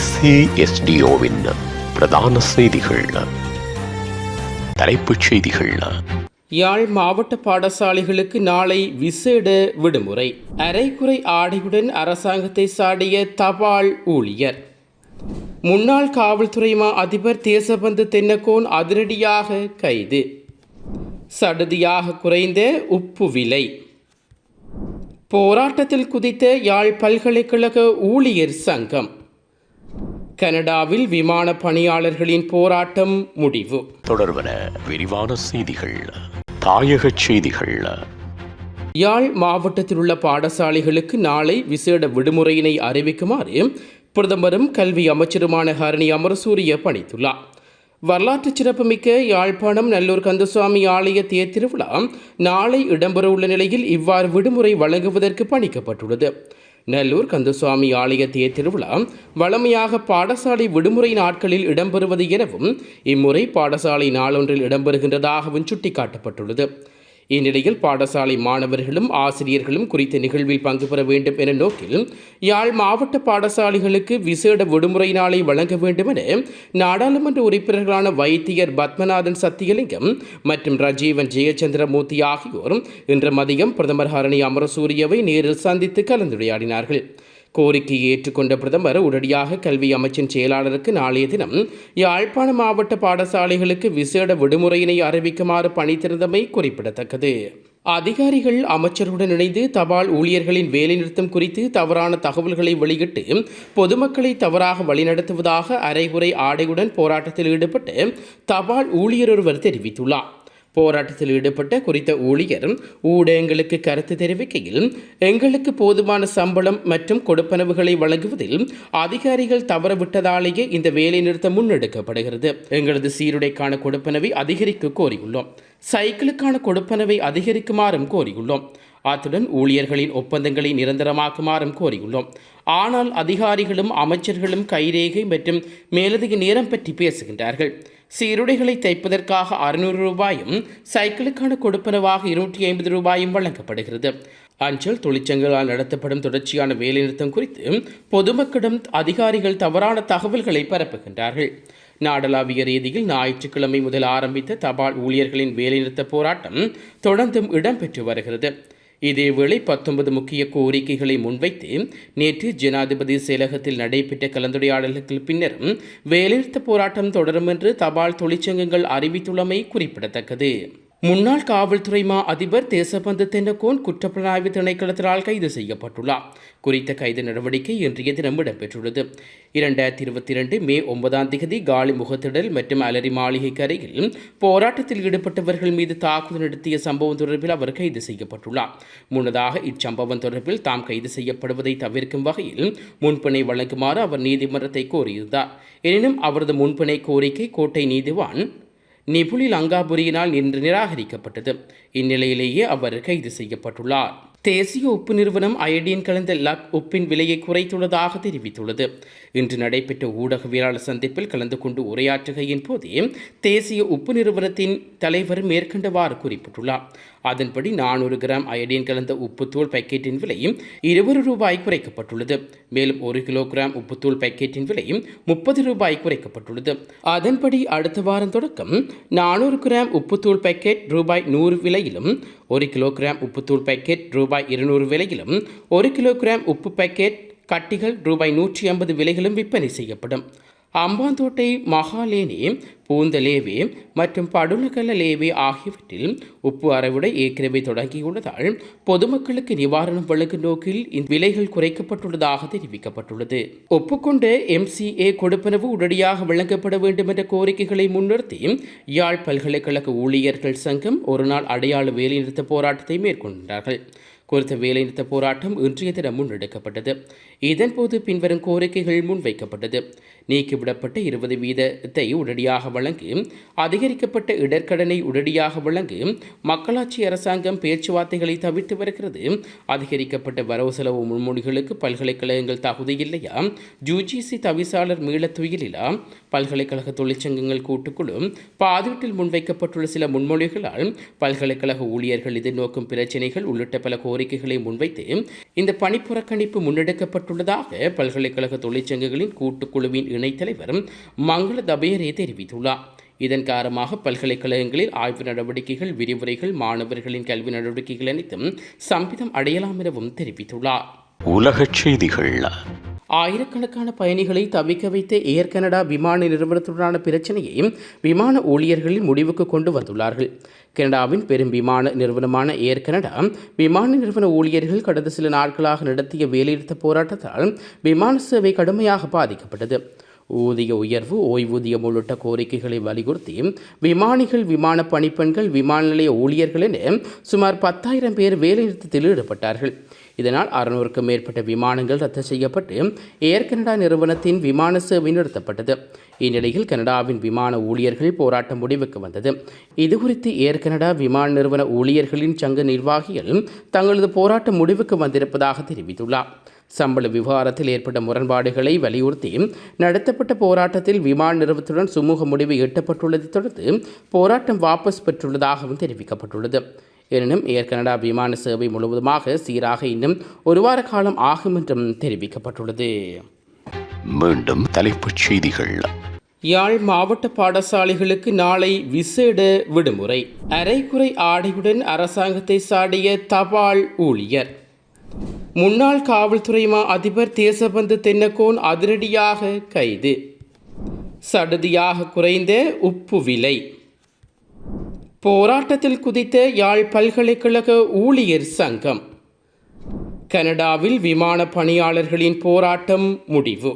SASDOவின் பிரதான செய்திகள். தலைப்புச் செய்திகள். யாழ் மாவட்ட பாடசாலைகளுக்கு நாளை விசேட விடுமுறை. அரைகுறை ஆடையுடன் அரசாங்கத்தை சாடிய தபால் ஊழியர். முன்னாள் காவல்துறை அதிபர் தேசபந்து தென்னக்கோன் அதிரடியாக கைது. சடுதியாக குறைந்த உப்பு விலை. போராட்டத்தில் குதித்த யாழ் பல்கலைக்கழக ஊழியர் சங்கம். கனடாவில் விமான பணியாளர்களின் போராட்டம் முடிவு. தொடர்பன விரிவான செய்திகள். தாயக செய்திகள். யாழ் மாவட்டத்தில் உள்ள பாடசாலைகளுக்கு நாளை விசேட விடுமுறையினை அறிவிக்குமாறு பிரதமரும் கல்வி அமைச்சருமான ஹரணி அமரசூரிய பணித்துள்ளார். வரலாற்று சிறப்புமிக்க யாழ்ப்பாணம் நல்லூர் கந்தசுவாமி ஆலய தேர் திருவிழா நாளை இடம்பெறவுள்ள நிலையில் இவ்வாறு விடுமுறை வழங்குவதற்கு பணிக்கப்பட்டுள்ளது. நல்லூர் கந்தசுவாமி ஆலய தேர் திருவிழா வழமையாக பாடசாலை விடுமுறை நாட்களில் இடம்பெறுவது எனவும் இம்முறை பாடசாலை நாளொன்றில் இடம்பெறுகின்றதாகவும் சுட்டிக்காட்டப்பட்டுள்ளது. இந்நிலையில் பாடசாலை மாணவர்களும் ஆசிரியர்களும் குறித்த நிகழ்வில் பங்கு பெற வேண்டும் என நோக்கில் யாழ் மாவட்ட பாடசாலைகளுக்கு விசேட விடுமுறை நாளை வழங்க வேண்டும் என நாடாளுமன்ற உறுப்பினர்களான வைத்தியர் பத்மநாதன் சத்தியலிங்கம் மற்றும் ரஜீவன் ஜெயச்சந்திரமூர்த்தி ஆகியோர் இன்று மதியம் பிரதமர் ஹரணி அமரசூரியவை நேரில் சந்தித்து கலந்துரையாடினார்கள். கோரிக்கையை ஏற்றுக்கொண்ட பிரதமர் உடனடியாக கல்வி அமைச்சின் செயலாளருக்கு நாளைய தினம் யாழ்ப்பாண மாவட்ட பாடசாலைகளுக்கு விசேட விடுமுறையினை அறிவிக்குமாறு பணித்திருந்தமை குறிப்பிடத்தக்கது. அதிகாரிகள் அமைச்சருடன் இணைந்து தபால் ஊழியர்களின் வேலைநிறுத்தம் குறித்து தவறான தகவல்களை வெளியிட்டு பொதுமக்களை தவறாக வழிநடத்துவதாக அரைகுறை ஆடையுடன் போராட்டத்தில் ஈடுபட்டு தபால் ஊழியர் ஒருவர் தெரிவித்துள்ளார். போராட்டத்தில் ஈடுபட்ட குறித்த ஊழியர் ஊடகங்களுக்கு கருத்து தெரிவிக்கையில், எங்களுக்கு போதுமான சம்பளம் மற்றும் கொடுப்பனவுகளை வழங்குவதில் அதிகாரிகள் தவறவிட்டதாலேயே இந்த வேலை நிறுத்தம் முன்னெடுக்கப்படுகிறது. எங்களது சீருடைக்கான கொடுப்பனவை அதிகரிக்க கோரியுள்ளோம். சைக்கிளுக்கான கொடுப்பனவை அதிகரிக்குமாறும் கோரியுள்ளோம். அத்துடன் ஊழியர்களின் ஒப்பந்தங்களை நிரந்தரமாக்குமாறும் கோரியுள்ளோம். ஆனால் அதிகாரிகளும் அமைச்சர்களும் கைரேகை மற்றும் மேலதிக நேரம் பற்றி பேசுகின்றார்கள். சீருடைகளை தைப்பதற்காக 600 ரூபாயும் சைக்கிளுக்கான கொடுப்பனவாக 250 ரூபாயும் வழங்கப்படுகிறது. அஞ்சல் தொழிற்சங்கங்களால் நடத்தப்படும் தொடர்ச்சியான வேலைநிறுத்தம் குறித்து பொதுமக்களிடம் அதிகாரிகள் தவறான தகவல்களை பரப்புகின்றார்கள். நாடளாவிய ரீதியில் ஞாயிற்றுக்கிழமை முதல் ஆரம்பித்த தபால் ஊழியர்களின் வேலைநிறுத்த போராட்டம் தொடர்ந்தும் இடம்பெற்று வருகிறது. இதேவேளை 19 முக்கிய கோரிக்கைகளை முன்வைத்து நேற்று ஜனாதிபதி செயலகத்தில் நடைபெற்ற கலந்துரையாடலுக்கு பின்னரும் வேலைநிறுத்த போராட்டம் தொடரும் என்று தபால் தொழிற்சங்கங்கள் அறிவித்துள்ளமை குறிப்பிடத்தக்கது. முன்னாள் காவல்துறை அதிபர் தேசபந்து தென்னக்கோன் குற்றப்புலனாய்வு திணைக்களத்தினால் கைது செய்யப்பட்டுள்ளார். குறித்த கைது நடவடிக்கை இன்றைய தினம் இடம்பெற்றுள்ளது. 2022 மே 9 காலி முகத்திடல் மற்றும் அலரி மாளிகைக்கு அருகில் போராட்டத்தில் ஈடுபட்டவர்கள் மீது தாக்குதல் நடத்திய சம்பவம் தொடர்பில் அவர் கைது செய்யப்பட்டுள்ளார். முன்னதாக இச்சம்பவம் தொடர்பில் தாம் கைது செய்யப்படுவதை தவிர்க்கும் வகையில் முன்பிணை வழங்குமாறு அவர் நீதிமன்றத்தை கோரியிருந்தார். எனினும் அவரது முன்பிணை கோரிக்கை கோட்டை நீதிவான் நிபுலி லங்காபுரியினால் இன்று நிராகரிக்கப்பட்டது. இந்நிலையிலேயே அவர் கைது செய்யப்பட்டுள்ளார். தேசிய உப்பு நிறுவனம் அயோடின் கலந்த லக் உப்பின் விலையை குறைத்துள்ளதாக தெரிவித்துள்ளது. இன்று நடைபெற்ற ஊடகவியலாளர் சந்திப்பில் கலந்து கொண்டு உரையாற்றுகையின் போதே தேசிய உப்பு நிறுவனத்தின் தலைவர் மேற்கண்டவாறு குறிப்பிட்டுள்ளார். அதன்படி 400 கிராம் அயோடின் கலந்த உப்புத்தூள் பேக்கெட்டின் விலை 20 ரூபாய் குறைக்கப்பட்டுள்ளது. மேலும் 1 கிலோகிராம் உப்புத்தூள் பேக்கெட்டின் விலை 30 ரூபாய் குறைக்கப்பட்டுள்ளது. அதன்படி அடுத்த வாரம் தொடக்கம் 400 கிராம் உப்புத்தூள் பேக்கெட் ரூபாய் 100 விலையிலும், 1 கிலோகிராம் உப்புத்தூள் பேக்கெட் ரூபாய் 200 விலையிலும், 1 கிலோகிராம் உப்பு பேக்கெட் கட்டிகள் ரூபாய் 150 விலைகளும் விற்பனை செய்யப்படும். அம்பாந்தோட்டை மகாலேனே, பூந்தலேவே மற்றும் படுலகல லேவே ஆகியவற்றில் உப்பு அறவிட ஏற்கனவே தொடங்கியுள்ளதால் பொதுமக்களுக்கு நிவாரணம் வழங்கும் நோக்கில் இந்த விலைகள் குறைக்கப்பட்டுள்ளதாக தெரிவிக்கப்பட்டுள்ளது. ஒப்புக்கொண்ட MCA கொடுப்பனவு உடனடியாக வழங்கப்பட வேண்டும் என்ற கோரிக்கைகளை முன்னிறுத்தி யாழ் பல்கலைக்கழக ஊழியர்கள் சங்கம் ஒருநாள் அடையாள வேலைநிறுத்த போராட்டத்தை மேற்கொண்டார்கள். குறித்த வேலைநிறுத்த போராட்டம் இன்றைய தினம் முன்னெடுக்கப்பட்டது. இதன்போது பின்வரும் கோரிக்கைகள் முன்வைக்கப்பட்டது. நீக்கிவிடப்பட்ட 20 வீதத்தை உடனடியாக வழங்கி, அதிகரிக்கப்பட்ட இடர்கடனை உடனடியாக வழங்கி, மக்களாட்சி அரசாங்கம் பேச்சுவார்த்தைகளை தவிர்த்து வருகிறது. அதிகரிக்கப்பட்ட வரவு செலவு முன்மொழிகளுக்கு பல்கலைக்கழகங்கள் தகுதியில்லையா? UGC தவிசாளர் மீள துயிலிலா? பல்கலைக்கழக தொழிற்சங்கங்கள் கூட்டுக்குழு பாதுகாட்டில் முன்வைக்கப்பட்டுள்ள சில முன்மொழிகளால் பல்கலைக்கழக ஊழியர்கள் எதிர்நோக்கும் பிரச்சினைகள் உள்ளிட்ட பல கோரிக்கைகளை முன்வைத்து இந்த பணிப்புறக்கணிப்பு முன்னெடுக்கப்பட்டுள்ளதாக பல்கலைக்கழக தொழிற்சங்கங்களின் கூட்டுக்குழுவின் இணைத்தலைவர் மங்கள தபேரே தெரிவித்துள்ளார். இதன் காரணமாக பல்கலைக்கழகங்களில் ஆய்வு நடவடிக்கைகள், விரிவுரைகள், மாணவர்களின் கல்வி நடவடிக்கைகள் அனைத்தும் சம்பிதம் அடையலாம் எனவும் தெரிவித்துள்ளார். உலகச் செய்திகள். ஆயிரக்கணக்கான பயணிகளை தவிக்க வைத்த ஏர் கனடா விமான நிறுவனத்துடனான பிரச்சனையை விமான ஊழியர்களின் முடிவுக்கு கொண்டு வந்துள்ளார்கள். கனடாவின் பெரும் விமான நிறுவனமான ஏர் கனடா விமான நிறுவன ஊழியர்கள் கடந்த சில நாட்களாக நடத்திய வேலைநிறுத்த போராட்டத்தால் விமான சேவை கடுமையாக பாதிக்கப்பட்டது. ஊதிய உயர்வு, ஓய்வூதியம் உள்ளிட்ட கோரிக்கைகளை வலியுறுத்தி விமானிகள், விமான பணிப்பெண்கள், விமான நிலைய ஊழியர்கள் என சுமார் 10,000 பேர் வேலைநிறுத்தத்தில் ஈடுபட்டார்கள். இதனால் 600க்கும் மேற்பட்ட விமானங்கள் ரத்து செய்யப்பட்டு ஏர் கனடா நிறுவனத்தின் விமான சேவை நிறுத்தப்பட்டது. இந்நிலையில் கனடாவின் விமான ஊழியர்கள் போராட்டம் முடிவுக்கு வந்தது. இதுகுறித்து ஏர் கனடா விமான நிறுவன ஊழியர்களின் சங்க நிர்வாகிகள் தங்களது போராட்டம் முடிவுக்கு வந்திருப்பதாக தெரிவித்துள்ளார். சம்பள விவகாரத்தில் ஏற்பட்ட முரண்பாடுகளை வலியுறுத்தி நடத்தப்பட்ட போராட்டத்தில் விமான நிறுவனத்துடன் சுமூக முடிவு எட்டப்பட்டுள்ளதை தொடர்ந்து போராட்டம் வாபஸ் பெற்றுள்ளதாகவும் தெரிவிக்கப்பட்டுள்ளது. எனினும் ஏர் கனடா விமான சேவை முழுவதுமாக சீராக இன்னும் ஒரு வார காலம் ஆகும் என்றும் தெரிவிக்கப்பட்டுள்ளது. மீண்டும் தலைப்புச் செய்திகள். யாழ் மாவட்ட பாடசாலைகளுக்கு நாளை விசேட விடுமுறை. அரைகுறை ஆடையுடன் அரசாங்கத்தை சாடிய தபால் ஊழியர். முன்னாள் காவல்துறை அதிபர் தேசபந்து தென்னக்கோன் அதிரடியாக கைது. சடுதியாக குறைந்த உப்பு விலை. போராட்டத்தில் குதித்த யாழ் பல்கலைக்கழக ஊழியர் சங்கம். கனடாவில் விமான பணியாளர்களின் போராட்டம் முடிவு.